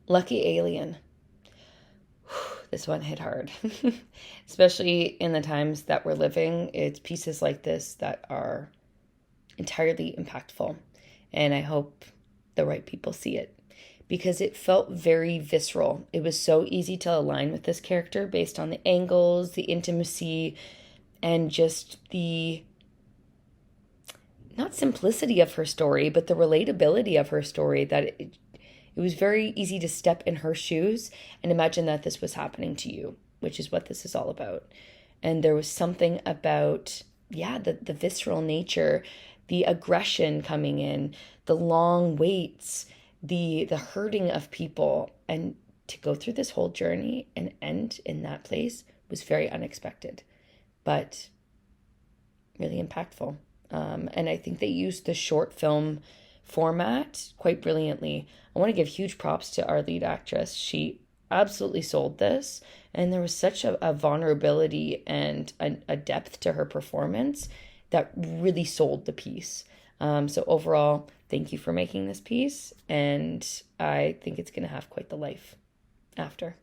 Lucky Alien. This one hit hard, especially in the times that we're living. It's pieces like this that are entirely impactful, and I hope the right people see it because it felt very visceral. It was so easy to align with this character based on the angles, the intimacy, and just the not simplicity of her story, but the relatability of her story that it was very easy to step in her shoes and imagine that this was happening to you, which is what this is all about. And there was something about, yeah, the visceral nature, the aggression coming in, the long waits, the hurting of people. And to go through this whole journey and end in that place was very unexpected, but really impactful. And I think they used the short film format quite brilliantly. I want to give huge props to our lead actress. She absolutely sold this, and there was such a vulnerability and a depth to her performance that really sold the piece. So overall, thank you for making this piece, and I think it's going to have quite the life after.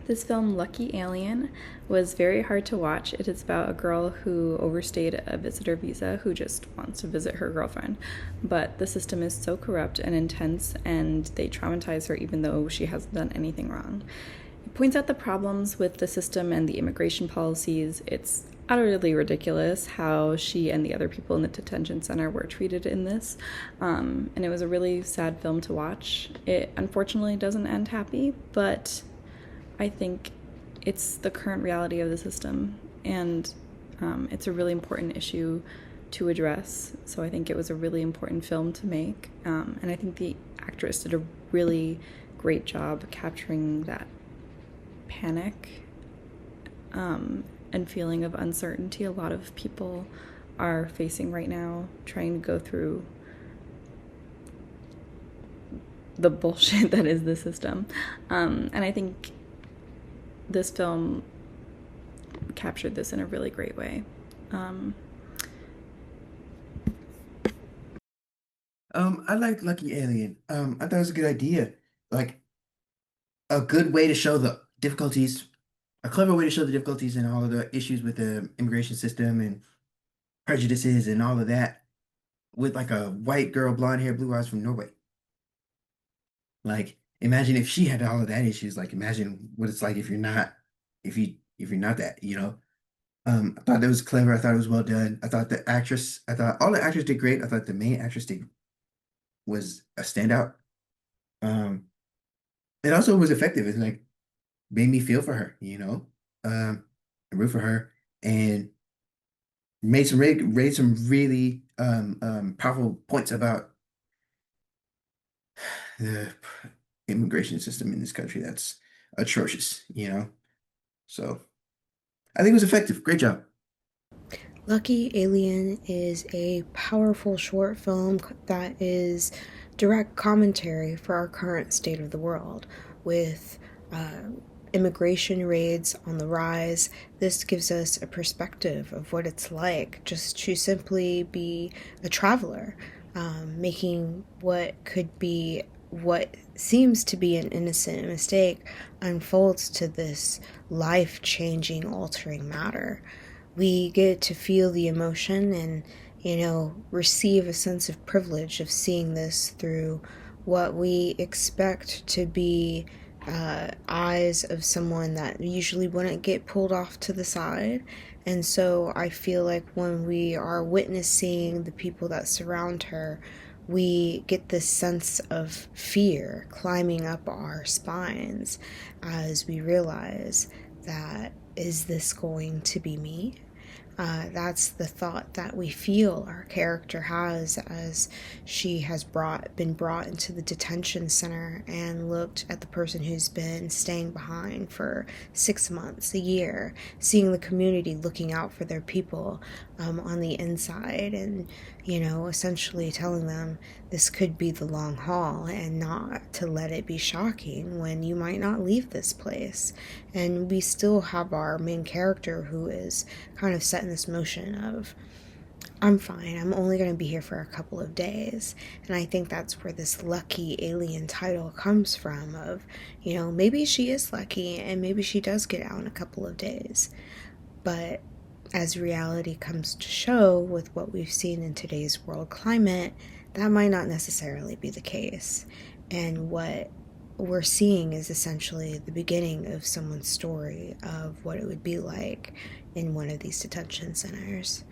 This film, Lucky Alien, was very hard to watch. It is about a girl who overstayed a visitor visa who just wants to visit her girlfriend. But the system is so corrupt and intense, and they traumatize her even though she hasn't done anything wrong. It points out the problems with the system and the immigration policies. It's utterly ridiculous how she and the other people in the detention center were treated in this. And it was a really sad film to watch. It unfortunately doesn't end happy, but I think it's the current reality of the system, and it's a really important issue to address. So I think it was a really important film to make, and I think the actress did a really great job capturing that panic and feeling of uncertainty a lot of people are facing right now, trying to go through the bullshit that is the system. And I think this film captured this in a really great way. I like Lucky Alien. I thought it was a good idea. Like a good way to show the difficulties, a clever way to show the difficulties and all of the issues with the immigration system and prejudices and all of that with like a white girl, blonde hair, blue eyes from Norway. Like, imagine if she had all of that issues. Like, imagine what it's like if you're not, if you're not that, you know. I thought that was clever. I thought it was well done. I thought all the actors did great. I thought the main actress did was a standout. Um, it also was effective. It like made me feel for her, you know, and root for her, and raised some really powerful points about the immigration system in this country that's atrocious, you know. So I think it was effective. Great job. Lucky Alien is a powerful short film that is direct commentary for our current state of the world with immigration raids on the rise. This gives us a perspective of what it's like just to simply be a traveler, making what could be what seems to be an innocent mistake unfolds to this life changing, altering matter. We get to feel the emotion and, receive a sense of privilege of seeing this through what we expect to be eyes of someone that usually wouldn't get pulled off to the side. And so I feel like when we are witnessing the people that surround her, we get this sense of fear climbing up our spines as we realize that, is this going to be me? That's the thought that we feel our character has as she has been brought into the detention center and looked at the person who's been staying behind for 6 months, a year, seeing the community looking out for their people on the inside, and essentially telling them this could be the long haul, and not to let it be shocking when you might not leave this place. And we still have our main character who is kind of set in this motion of, I'm fine, I'm only going to be here for a couple of days. And I think that's where this lucky alien title comes from, of, maybe she is lucky and maybe she does get out in a couple of days. But as reality comes to show with what we've seen in today's world climate, that might not necessarily be the case. And what we're seeing is essentially the beginning of someone's story of what it would be like in one of these detention centers.